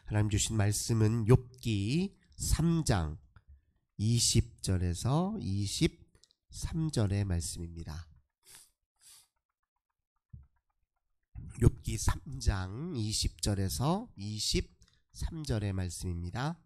하나님 주신 말씀은 욥기 3장 20절에서 23절의 말씀입니다. 욥기 3장 20절에서 23절의 말씀입니다.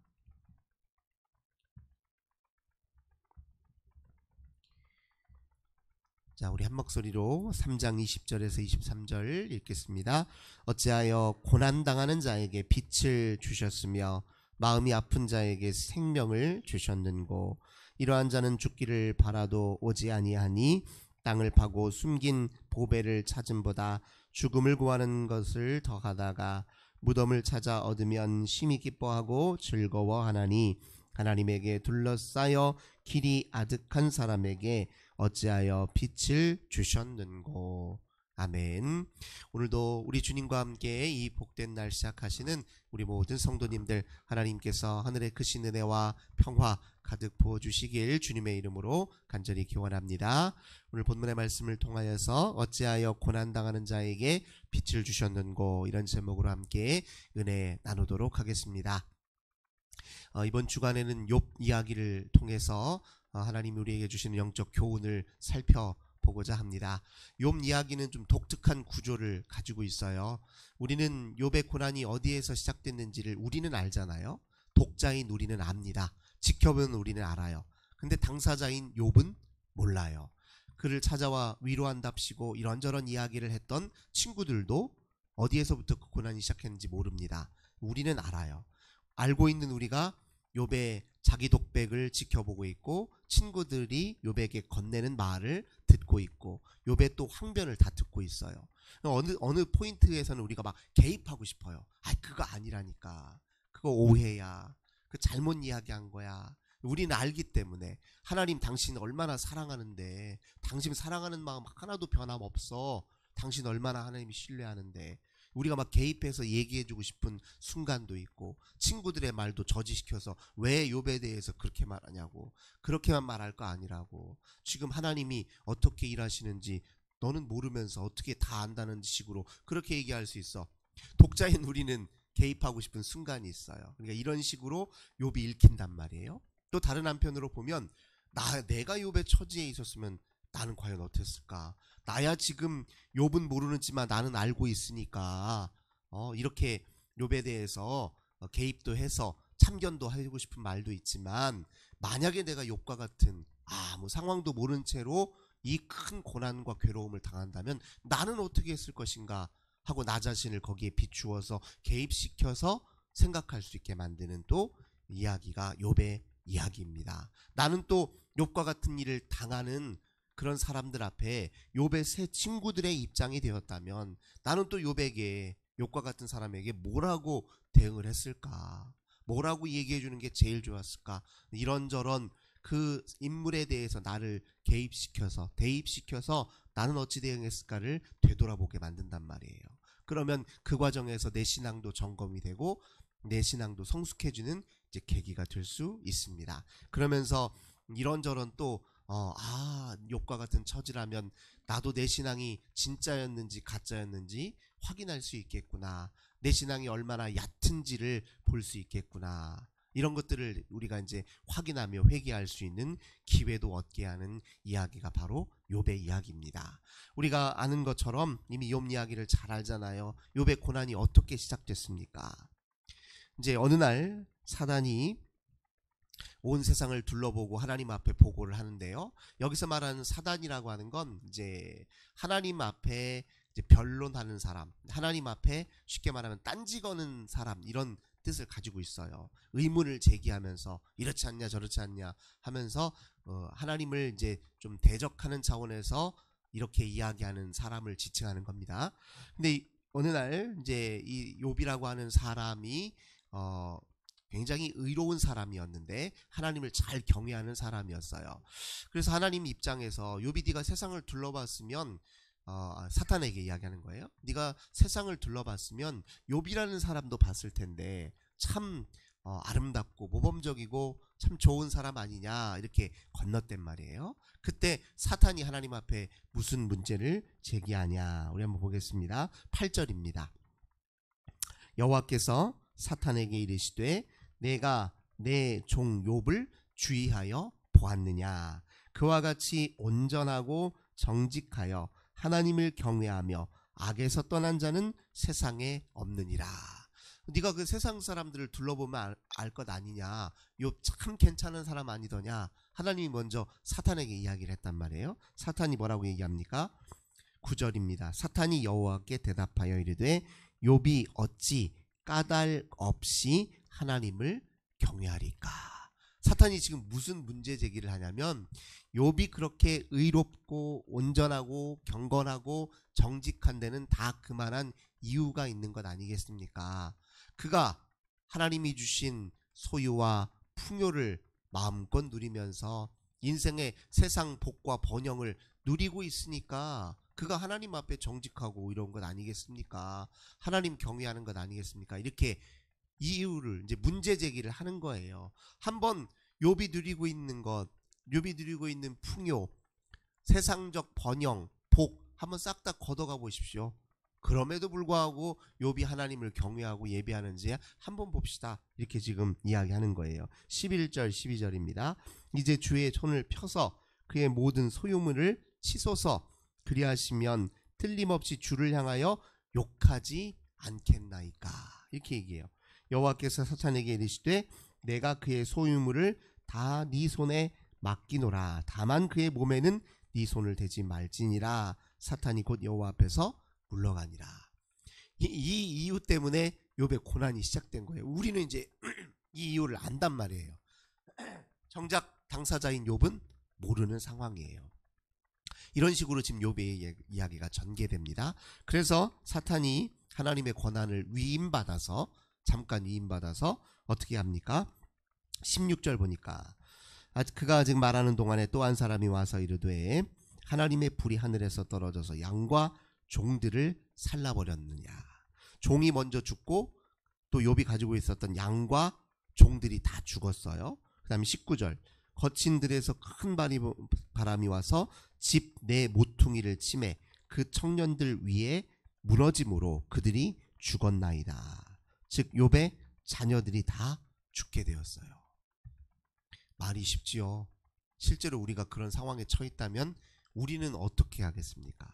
자, 우리 한 목소리로 3장 20절에서 23절 읽겠습니다. 어찌하여 고난당하는 자에게 빛을 주셨으며 마음이 아픈 자에게 생명을 주셨는고, 이러한 자는 죽기를 바라도 오지 아니하니 땅을 파고 숨긴 보배를 찾음보다 죽음을 구하는 것을 더하다가 무덤을 찾아 얻으면 심히 기뻐하고 즐거워하나니, 하나님에게 둘러싸여 길이 아득한 사람에게 어찌하여 빛을 주셨는고. 아멘. 오늘도 우리 주님과 함께 이 복된 날 시작하시는 우리 모든 성도님들, 하나님께서 하늘의 크신 은혜와 평화 가득 부어주시길 주님의 이름으로 간절히 기원합니다. 오늘 본문의 말씀을 통하여서 어찌하여 고난당하는 자에게 빛을 주셨는고, 이런 제목으로 함께 은혜 나누도록 하겠습니다. 이번 주간에는 욥 이야기를 통해서 하나님이 우리에게 주시는 영적 교훈을 살펴보고자 합니다. 욥 이야기는 좀 독특한 구조를 가지고 있어요. 우리는 욥의 고난이 어디에서 시작됐는지를 우리는 알잖아요. 독자인 우리는 압니다. 지켜본 우리는 알아요. 근데 당사자인 욥은 몰라요. 그를 찾아와 위로한답시고 이런저런 이야기를 했던 친구들도 어디에서부터 그 고난이 시작했는지 모릅니다. 우리는 알아요. 알고 있는 우리가 욥의 자기 독백을 지켜보고 있고, 친구들이 욥에게 건네는 말을 듣고 있고, 욥의 또 항변을 다 듣고 있어요. 어느 포인트에서는 우리가 막 개입하고 싶어요. 그거 아니라니까, 그거 오해야, 그 잘못 이야기한 거야. 우리는 알기 때문에 하나님 당신 얼마나 사랑하는데, 당신 사랑하는 마음 하나도 변함없어. 당신 얼마나 하나님이 신뢰하는데, 우리가 막 개입해서 얘기해주고 싶은 순간도 있고, 친구들의 말도 저지시켜서 왜 욥에 대해서 그렇게 말하냐고, 그렇게만 말할 거 아니라고, 지금 하나님이 어떻게 일하시는지 너는 모르면서 어떻게 다 안다는 식으로 그렇게 얘기할 수 있어. 독자인 우리는 개입하고 싶은 순간이 있어요. 그러니까 이런 식으로 욥이 읽힌단 말이에요. 또 다른 한편으로 보면, 내가 욥의 처지에 있었으면 나는 과연 어땠을까? 나야 지금 욥은 모르는지만 나는 알고 있으니까 이렇게 욥에 대해서 개입도 해서 참견도 하고 싶은 말도 있지만, 만약에 내가 욥과 같은 아무 상황도 모른 채로 이 큰 고난과 괴로움을 당한다면 나는 어떻게 했을 것인가 하고 나 자신을 거기에 비추어서 개입시켜서 생각할 수 있게 만드는 또 이야기가 욥의 이야기입니다. 나는 또 욥과 같은 일을 당하는 그런 사람들 앞에 욥의 새 친구들의 입장이 되었다면 나는 또 욥과 같은 사람에게 뭐라고 대응을 했을까? 뭐라고 얘기해 주는 게 제일 좋았을까? 이런저런 그 인물에 대해서 나를 대입시켜서 나는 어찌 대응했을까를 되돌아보게 만든단 말이에요. 그러면 그 과정에서 내 신앙도 점검이 되고 내 신앙도 성숙해지는 이제 계기가 될 수 있습니다. 그러면서 이런저런 또 욥과 같은 처지라면 나도 내 신앙이 진짜였는지 가짜였는지 확인할 수 있겠구나. 내 신앙이 얼마나 얕은지를 볼 수 있겠구나. 이런 것들을 우리가 이제 확인하며 회개할 수 있는 기회도 얻게 하는 이야기가 바로 욥의 이야기입니다. 우리가 아는 것처럼 이미 욥 이야기를 잘 알잖아요. 욥의 고난이 어떻게 시작됐습니까? 이제 어느 날 사단이 온 세상을 둘러보고 하나님 앞에 보고를 하는데요. 여기서 말하는 사단이라고 하는 건 이제 하나님 앞에 이제 변론하는 사람, 하나님 앞에 쉽게 말하면 딴지 거는 사람, 이런 뜻을 가지고 있어요. 의문을 제기하면서 이렇지 않냐 저렇지 않냐 하면서 하나님을 이제 좀 대적하는 차원에서 이렇게 이야기하는 사람을 지칭하는 겁니다. 근데 어느 날 이제 이 욥이라고 하는 사람이 굉장히 의로운 사람이었는데 하나님을 잘 경외하는 사람이었어요. 그래서 하나님 입장에서 욥이 네가 세상을 둘러봤으면 사탄에게 이야기하는 거예요. 네가 세상을 둘러봤으면 욥이라는 사람도 봤을 텐데 참 아름답고 모범적이고 참 좋은 사람 아니냐, 이렇게 건넜단 말이에요. 그때 사탄이 하나님 앞에 무슨 문제를 제기하냐, 우리 한번 보겠습니다. 8절입니다. 여호와께서 사탄에게 이르시되 내가 내 종 욥을 주의하여 보았느냐. 그와 같이 온전하고 정직하여 하나님을 경외하며 악에서 떠난 자는 세상에 없느니라. 네가 그 세상 사람들을 둘러보면 알 것 아니냐. 욥 참 괜찮은 사람 아니더냐. 하나님이 먼저 사탄에게 이야기를 했단 말이에요. 사탄이 뭐라고 얘기합니까? 9절입니다. 사탄이 여호와께 대답하여 이르되 욥이 어찌 까닭 없이 하나님을 경외하리까. 사탄이 지금 무슨 문제 제기를 하냐면 욥이 그렇게 의롭고 온전하고 경건하고 정직한 데는 다 그만한 이유가 있는 것 아니겠습니까? 그가 하나님이 주신 소유와 풍요를 마음껏 누리면서 인생의 세상 복과 번영을 누리고 있으니까 그가 하나님 앞에 정직하고 이런 것 아니겠습니까? 하나님 경외하는 것 아니겠습니까? 이렇게 이유를 이제 문제 제기를 하는 거예요. 한번 욥이 누리고 있는 것, 욥이 누리고 있는 풍요, 세상적 번영, 복 한번 싹 다 걷어가 보십시오. 그럼에도 불구하고 욥이 하나님을 경외하고 예배하는지 한번 봅시다. 이렇게 지금 이야기하는 거예요. 11절 12절입니다. 이제 주의 손을 펴서 그의 모든 소유물을 치소서. 그리하시면 틀림없이 주를 향하여 욕하지 않겠나이까. 이렇게 얘기해요. 여호와께서 사탄에게 이르시되 내가 그의 소유물을 다 네 손에 맡기노라. 다만 그의 몸에는 네 손을 대지 말지니라. 사탄이 곧 여호와 앞에서 물러가니라. 이 이유 때문에 욥의 고난이 시작된 거예요. 우리는 이제 이 이유를 안단 말이에요. 정작 당사자인 욥은 모르는 상황이에요. 이런 식으로 지금 욥의 이야기가 전개됩니다. 그래서 사탄이 하나님의 권한을 위임받아서 잠깐 위임받아서 어떻게 합니까? 16절 보니까 그가 아직 말하는 동안에 또 한 사람이 와서 이르되 하나님의 불이 하늘에서 떨어져서 양과 종들을 살라버렸느냐. 종이 먼저 죽고 또 욥이 가지고 있었던 양과 종들이 다 죽었어요. 그 다음에 19절 거친 들에서 큰 바람이 와서 집 내 모퉁이를 치매 그 청년들 위에 무너짐으로 그들이 죽었나이다. 즉 욥의 자녀들이 다 죽게 되었어요. 말이 쉽지요. 실제로 우리가 그런 상황에 처했다면 우리는 어떻게 하겠습니까?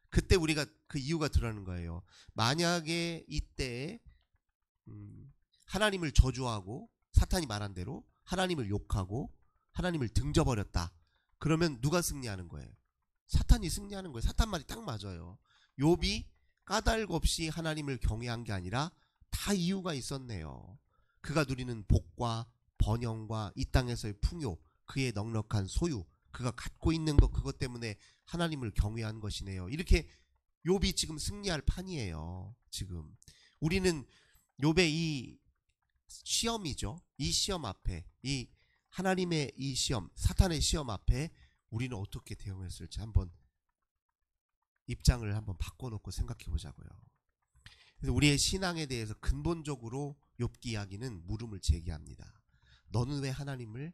그때 우리가 그 이유가 드러나는 거예요. 만약에 이때 하나님을 저주하고 사탄이 말한 대로 하나님을 욕하고 하나님을 등져버렸다. 그러면 누가 승리하는 거예요? 사탄이 승리하는 거예요. 사탄 말이 딱 맞아요. 욥이 까닭 없이 하나님을 경외한 게 아니라 다 이유가 있었네요. 그가 누리는 복과 번영과 이 땅에서의 풍요, 그의 넉넉한 소유, 그가 갖고 있는 것, 그것 때문에 하나님을 경외한 것이네요. 이렇게 욥이 지금 승리할 판이에요. 지금 우리는 욥의 이 시험이죠. 이 시험 앞에, 이 하나님의 이 시험, 사탄의 시험 앞에 우리는 어떻게 대응했을지 한번 입장을 한번 바꿔놓고 생각해 보자고요. 그래서 우리의 신앙에 대해서 근본적으로 욥기 이야기는 물음을 제기합니다. 너는 왜 하나님을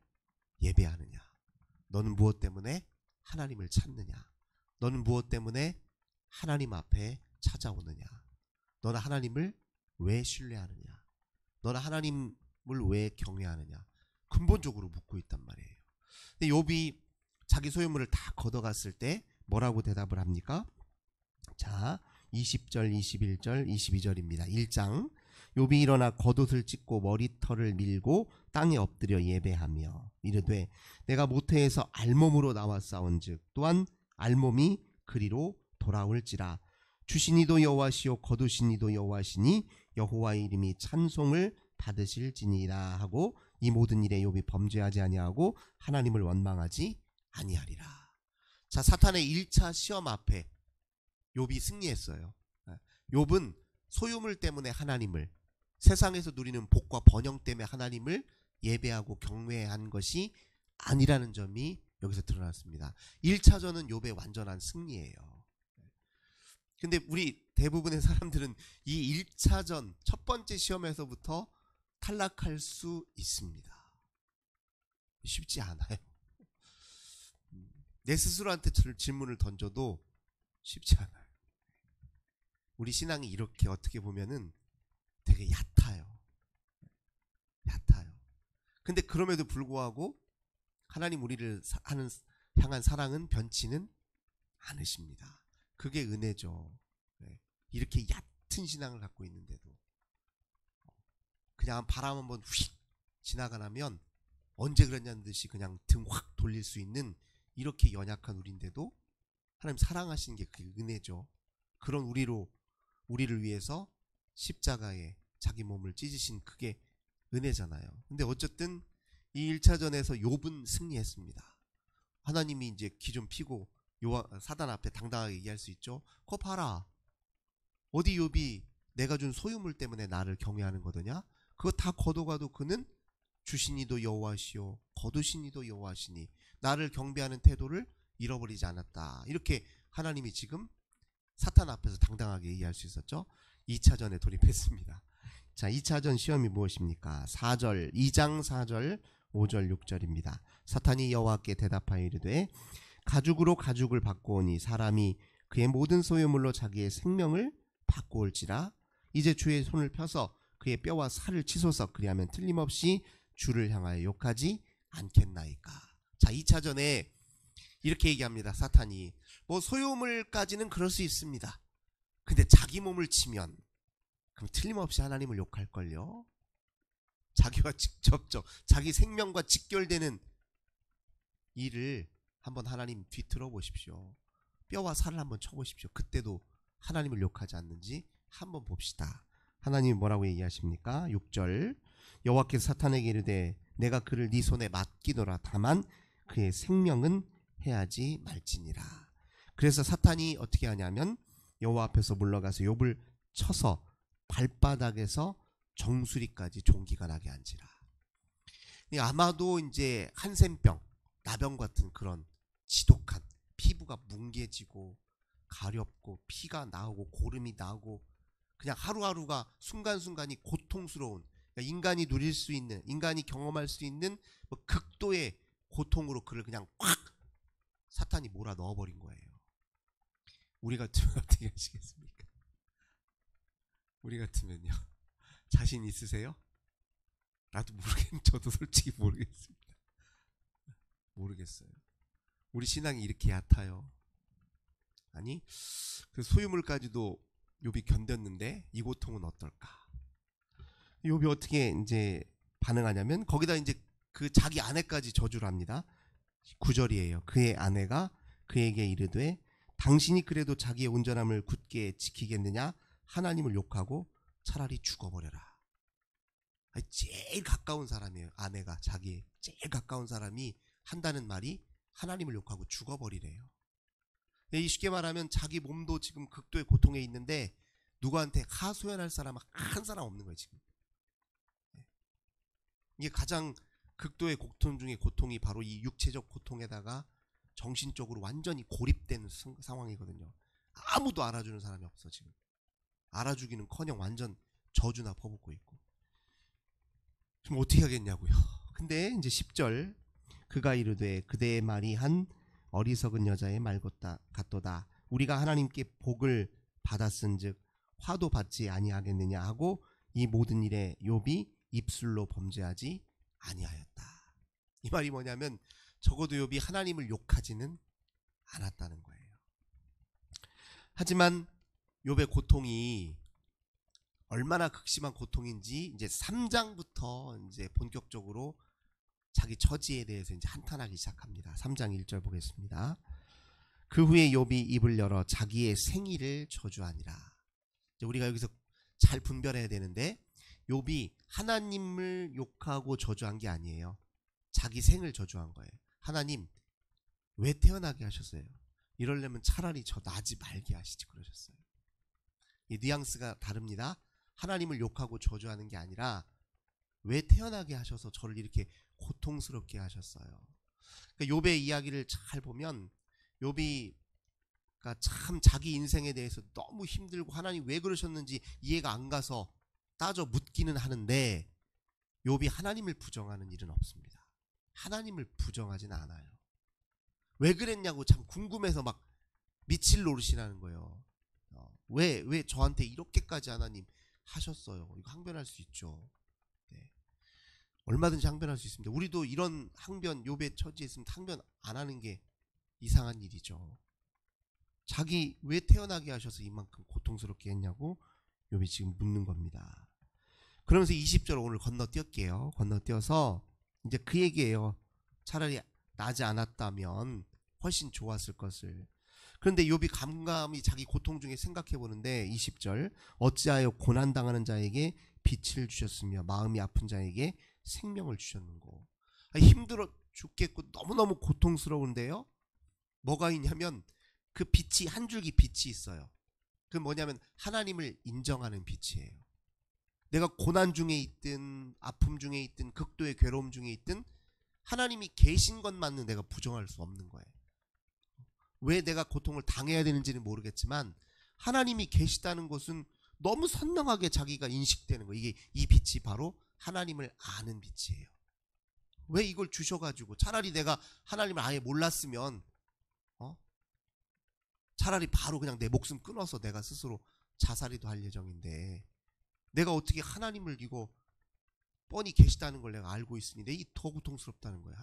예배하느냐? 너는 무엇 때문에 하나님을 찾느냐? 너는 무엇 때문에 하나님 앞에 찾아오느냐? 너는 하나님을 왜 신뢰하느냐? 너는 하나님을 왜 경외하느냐? 근본적으로 묻고 있단 말이에요. 근데 욥이 자기 소유물을 다 걷어갔을 때 뭐라고 대답을 합니까? 자, 20절, 21절, 22절입니다. 1장 욥이 일어나 겉옷을 찢고 머리털을 밀고 땅에 엎드려 예배하며 이르되 내가 모태에서 알몸으로 나와 싸운즉 또한 알몸이 그리로 돌아올지라. 주시니도 여호와시요 거두시니도 여호와시니 여호와의 이름이 찬송을 받으실지니라 하고 이 모든 일에 욥이 범죄하지 아니하고 하나님을 원망하지 아니하리라. 자, 사탄의 1차 시험 앞에 욥이 승리했어요. 욥은 소유물 때문에 하나님을, 세상에서 누리는 복과 번영 때문에 하나님을 예배하고 경외한 것이 아니라는 점이 여기서 드러났습니다. 1차전은 욥의 완전한 승리예요. 근데 우리 대부분의 사람들은 이 1차전 첫 번째 시험에서부터 탈락할 수 있습니다. 쉽지 않아요. 내 스스로한테 질문을 던져도 쉽지 않아요. 우리 신앙이 이렇게 어떻게 보면은 되게 얕아요. 근데 그럼에도 불구하고 하나님 우리를 향한 사랑은 변치는 않으십니다. 그게 은혜죠. 네. 이렇게 얕은 신앙을 갖고 있는데도 그냥 바람 한번 휙 지나가면 언제 그랬냐는 듯이 그냥 등 확 돌릴 수 있는 이렇게 연약한 우리인데도 하나님 사랑하시는 게 그게 은혜죠. 그런 우리를 위해서 십자가에 자기 몸을 찢으신 그게 은혜잖아요. 근데 어쨌든 이 1차전에서 욥은 승리했습니다. 하나님이 이제 기 좀 피고 사단 앞에 당당하게 얘기할 수 있죠. 그거 봐라. 어디 욥이 내가 준 소유물 때문에 나를 경외하는 거더냐? 그거 다 거둬가도 그는 주시니도 여호와시오 거두시니도 여호와시니 나를 경배하는 태도를 잃어버리지 않았다. 이렇게 하나님이 지금 사탄 앞에서 당당하게 얘기할 수 있었죠. 2차전에 돌입했습니다. 자, 2차전 시험이 무엇입니까? 2장 4절 5절 6절입니다. 사탄이 여호와께 대답하여 이르되 가죽으로 가죽을 바꾸오니 사람이 그의 모든 소유물로 자기의 생명을 바꾸올지라. 이제 주의 손을 펴서 그의 뼈와 살을 치소서. 그리하면 틀림없이 주를 향하여 욕하지 않겠나이까. 자, 2차전에 이렇게 얘기합니다. 사탄이 뭐 소유물까지는 그럴 수 있습니다. 근데 자기 몸을 치면 그럼 틀림없이 하나님을 욕할걸요. 자기와 직접적 자기 생명과 직결되는 일을 한번 하나님 뒤틀어 보십시오. 뼈와 살을 한번 쳐보십시오. 그때도 하나님을 욕하지 않는지 한번 봅시다. 하나님이 뭐라고 얘기하십니까? 6절 여호와께서 사탄에게 이르되 내가 그를 네 손에 맡기노라. 다만 그의 생명은 해하지 말지니라. 그래서 사탄이 어떻게 하냐면 여호와 앞에서 물러가서 욥을 쳐서 발바닥에서 정수리까지 종기가 나게 한지라. 아마도 이제 한센병, 나병 같은 그런 지독한 피부가 뭉개지고 가렵고 피가 나오고 고름이 나오고 그냥 하루하루가 순간순간이 고통스러운, 그러니까 인간이 누릴 수 있는, 인간이 경험할 수 있는 뭐 극도의 고통으로 그를 그냥 확 사탄이 몰아 넣어버린 거예요. 우리 같으면 어떻게 하시겠습니까? 우리 같으면요. 자신 있으세요? 나도 저도 솔직히 모르겠습니다. 모르겠어요. 우리 신앙이 이렇게 얕아요. 아니, 그 소유물까지도 욥이 견뎠는데 이 고통은 어떨까? 욥이 어떻게 이제 반응하냐면 거기다 이제 그 자기 아내까지 저주를 합니다. 9절이에요. 그의 아내가 그에게 이르되 당신이 그래도 자기의 온전함을 굳게 지키겠느냐? 하나님을 욕하고 차라리 죽어버려라. 제일 가까운 사람이에요. 아내가 자기 제일 가까운 사람이 한다는 말이 하나님을 욕하고 죽어버리래요. 쉽게 말하면 자기 몸도 지금 극도의 고통에 있는데 누구한테 하소연할 사람 한 사람 없는 거예요 지금. 이게 가장 극도의 고통 중에 고통이 바로 이 육체적 고통에다가 정신적으로 완전히 고립된 상황이거든요. 아무도 알아주는 사람이 없어 지금. 알아주기는커녕 완전 저주나 퍼붓고 있고. 좀 어떻게 하겠냐고요. 근데 이제 10절 그가 이르되 그대의 말이 한 어리석은 여자의 말 같도다. 우리가 하나님께 복을 받았은즉 화도 받지 아니하겠느냐 하고 이 모든 일에 욥이 입술로 범죄하지 아니하였다. 이 말이 뭐냐면 적어도 욥이 하나님을 욕하지는 않았다는 거예요. 하지만 욥의 고통이 얼마나 극심한 고통인지 이제 3장부터 이제 본격적으로 자기 처지에 대해서 이제 한탄하기 시작합니다. 3장 1절 보겠습니다. 그 후에 욥이 입을 열어 자기의 생일을 저주하니라. 우리가 여기서 잘 분별해야 되는데 욥이 하나님을 욕하고 저주한 게 아니에요. 자기 생을 저주한 거예요. 하나님 왜 태어나게 하셨어요? 이러려면 차라리 저 나지 말게 하시지 그러셨어요. 이 뉘앙스가 다릅니다. 하나님을 욕하고 저주하는 게 아니라 왜 태어나게 하셔서 저를 이렇게 고통스럽게 하셨어요. 그러니까 욥의 이야기를 잘 보면 욥이 참 자기 인생에 대해서 너무 힘들고 하나님 왜 그러셨는지 이해가 안 가서 따져 묻기는 하는데 욥이 하나님을 부정하는 일은 없습니다. 하나님을 부정하진 않아요. 왜 그랬냐고 참 궁금해서 막 미칠 노릇이라는 거예요. 왜 저한테 이렇게까지 하나님 하셨어요. 이거 항변할 수 있죠. 네. 얼마든지 항변할 수 있습니다. 우리도 이런 항변, 욥의 처지에 있으면 항변 안 하는 게 이상한 일이죠. 자기 왜 태어나게 하셔서 이만큼 고통스럽게 했냐고 욥이 지금 묻는 겁니다. 그러면서 20절 오늘 건너뛸게요. 건너뛰어서 이제 그 얘기예요. 차라리 나지 않았다면 훨씬 좋았을 것을. 그런데 욥이 감감히 자기 고통 중에 생각해 보는데 20절 어찌하여 고난당하는 자에게 빛을 주셨으며 마음이 아픈 자에게 생명을 주셨는고. 힘들어 죽겠고 너무너무 고통스러운데요. 뭐가 있냐면 그 빛이 한 줄기 빛이 있어요. 그 뭐냐면 하나님을 인정하는 빛이에요. 내가 고난 중에 있든 아픔 중에 있든 극도의 괴로움 중에 있든 하나님이 계신 것만은 내가 부정할 수 없는 거예요. 왜 내가 고통을 당해야 되는지는 모르겠지만 하나님이 계시다는 것은 너무 선명하게 자기가 인식되는 거예요. 이게 이 빛이 바로 하나님을 아는 빛이에요. 왜 이걸 주셔가지고 차라리 내가 하나님을 아예 몰랐으면 차라리 바로 그냥 내 목숨 끊어서 내가 스스로 자살이도 할 예정인데 내가 어떻게 하나님을 이거 뻔히 계시다는 걸 내가 알고 있으니 이게 더 고통스럽다는 거예요.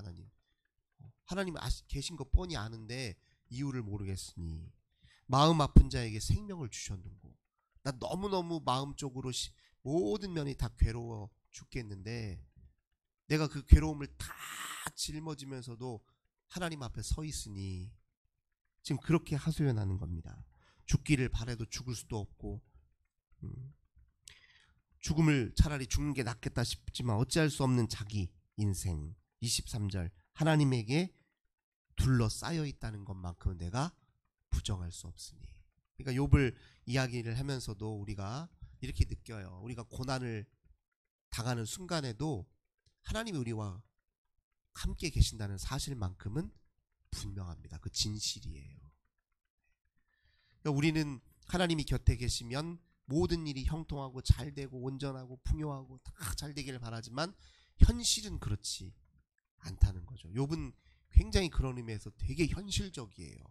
하나님 계신 거 뻔히 아는데 이유를 모르겠으니 마음 아픈 자에게 생명을 주셨는고. 나 너무너무 마음적으로 모든 면이 다 괴로워 죽겠는데 내가 그 괴로움을 다 짊어지면서도 하나님 앞에 서 있으니 지금 그렇게 하소연하는 겁니다. 죽기를 바라도 죽을 수도 없고 죽음을 차라리 죽는 게 낫겠다 싶지만 어찌할 수 없는 자기 인생. 23절 하나님에게 둘러싸여 있다는 것만큼은 내가 부정할 수 없으니. 그러니까 욥을 이야기를 하면서도 우리가 이렇게 느껴요. 우리가 고난을 당하는 순간에도 하나님이 우리와 함께 계신다는 사실만큼은 분명합니다. 그 진실이에요. 그러니까 우리는 하나님이 곁에 계시면 모든 일이 형통하고 잘되고 온전하고 풍요하고 다 잘 되기를 바라지만 현실은 그렇지 않다는 거죠. 욥은 굉장히 그런 의미에서 되게 현실적이에요.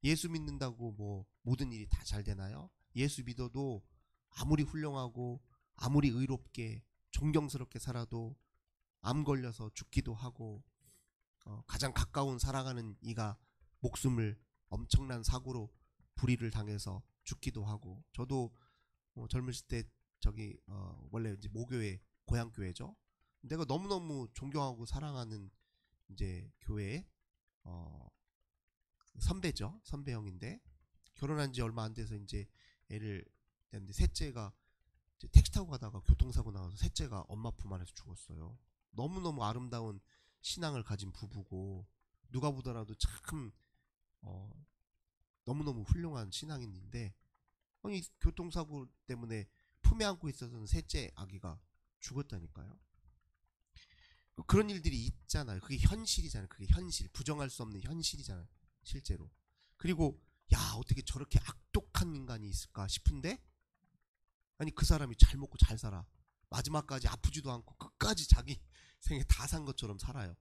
예수 믿는다고 뭐 모든 일이 다 잘 되나요? 예수 믿어도 아무리 훌륭하고 아무리 의롭게 존경스럽게 살아도 암 걸려서 죽기도 하고 가장 가까운 사랑하는 이가 목숨을 엄청난 사고로 불의를 당해서 죽기도 하고. 저도 젊으실 때 원래 이제 모교회 고향 교회죠. 내가 너무너무 존경하고 사랑하는 이제 교회의 선배죠. 선배 형인데 결혼한 지 얼마 안 돼서 이제 애를 낳는데 셋째가 이제 택시 타고 가다가 교통사고 나서 셋째가 엄마 품 안에서 죽었어요. 너무너무 아름다운 신앙을 가진 부부고 누가 보더라도 참 너무너무 훌륭한 신앙인인데 아니 교통사고 때문에 품에 안고 있었던 셋째 아기가 죽었다니까요. 그런 일들이 있잖아요. 그게 현실이잖아요. 그게 현실, 부정할 수 없는 현실이잖아요. 실제로. 그리고 야 어떻게 저렇게 악독한 인간이 있을까 싶은데 아니 그 사람이 잘 먹고 잘 살아. 마지막까지 아프지도 않고 끝까지 자기 생에 다 산 것처럼 살아요.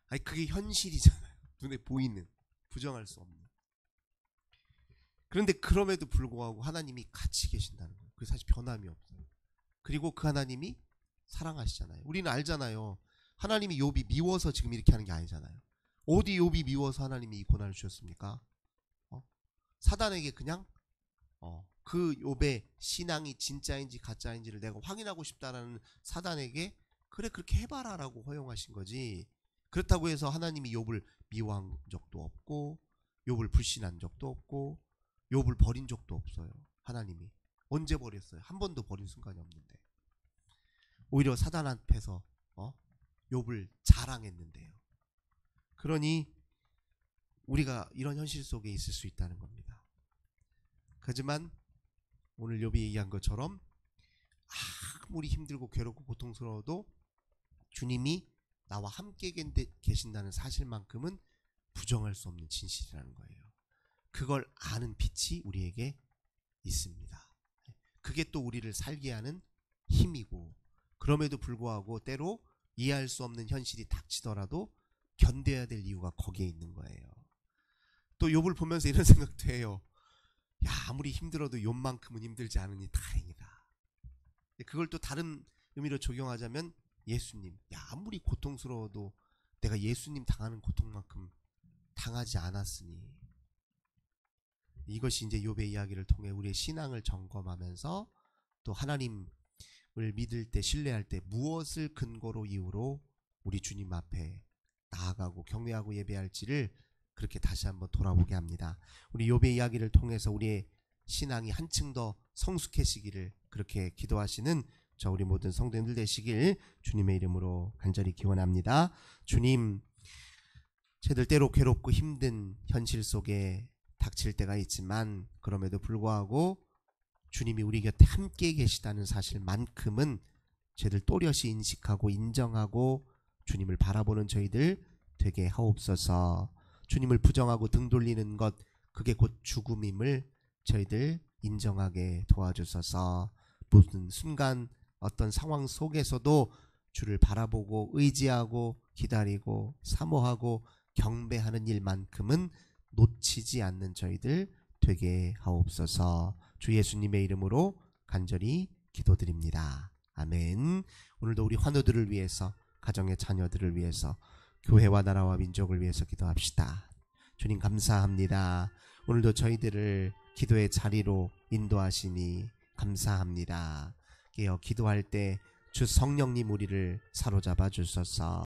아니 그게 현실이잖아요. 눈에 보이는, 부정할 수 없는. 그런데 그럼에도 불구하고 하나님이 같이 계신다는 거예요. 그게 사실 변함이 없어요. 그리고 그 하나님이 사랑하시잖아요. 우리는 알잖아요. 하나님이 욥이 미워서 지금 이렇게 하는 게 아니잖아요. 어디 욥이 미워서 하나님이 이 고난을 주셨습니까? 사단에게 그냥 그 욥의 신앙이 진짜인지 가짜인지를 내가 확인하고 싶다라는 사단에게 그래 그렇게 해봐라 라고 허용하신 거지. 그렇다고 해서 하나님이 욥을 미워한 적도 없고 욥을 불신한 적도 없고 욥을 버린 적도 없어요. 하나님이 언제 버렸어요? 한 번도 버린 순간이 없는데 오히려 사단 앞에서 욥을 자랑했는데요. 그러니 우리가 이런 현실 속에 있을 수 있다는 겁니다. 하지만 오늘 욥이 얘기한 것처럼 아무리 힘들고 괴롭고 고통스러워도 주님이 나와 함께 계신다는 사실만큼은 부정할 수 없는 진실이라는 거예요. 그걸 아는 빛이 우리에게 있습니다. 그게 또 우리를 살게 하는 힘이고 그럼에도 불구하고 때로 이해할 수 없는 현실이 닥치더라도 견뎌야 될 이유가 거기에 있는 거예요. 또 욥을 보면서 이런 생각도 해요. 야 아무리 힘들어도 욥만큼은 힘들지 않으니 다행이다. 그걸 또 다른 의미로 적용하자면 예수님, 야, 아무리 고통스러워도 내가 예수님 당하는 고통만큼 당하지 않았으니. 이것이 이제 욥의 이야기를 통해 우리의 신앙을 점검하면서 또 하나님을 믿을 때, 신뢰할 때 무엇을 근거로 이유로 우리 주님 앞에 나아가고 경외하고 예배할지를 그렇게 다시 한번 돌아보게 합니다. 우리 욥의 이야기를 통해서 우리의 신앙이 한층 더 성숙해지기를 그렇게 기도하시는 저 우리 모든 성도님들 되시길 주님의 이름으로 간절히 기원합니다. 주님, 저희들 때로 괴롭고 힘든 현실 속에 닥칠 때가 있지만 그럼에도 불구하고 주님이 우리 곁에 함께 계시다는 사실만큼은 저희들 또렷이 인식하고 인정하고 주님을 바라보는 저희들 되게 하옵소서. 주님을 부정하고 등 돌리는 것, 그게 곧 죽음임을 저희들 인정하게 도와주소서. 모든 순간 어떤 상황 속에서도 주를 바라보고 의지하고 기다리고 사모하고 경배하는 일만큼은 놓치지 않는 저희들 되게 하옵소서. 주 예수님의 이름으로 간절히 기도드립니다. 아멘. 오늘도 우리 환우들을 위해서, 가정의 자녀들을 위해서, 교회와 나라와 민족을 위해서 기도합시다. 주님 감사합니다. 오늘도 저희들을 기도의 자리로 인도하시니 감사합니다. 기도할 때 주 성령님 우리를 사로잡아 주소서.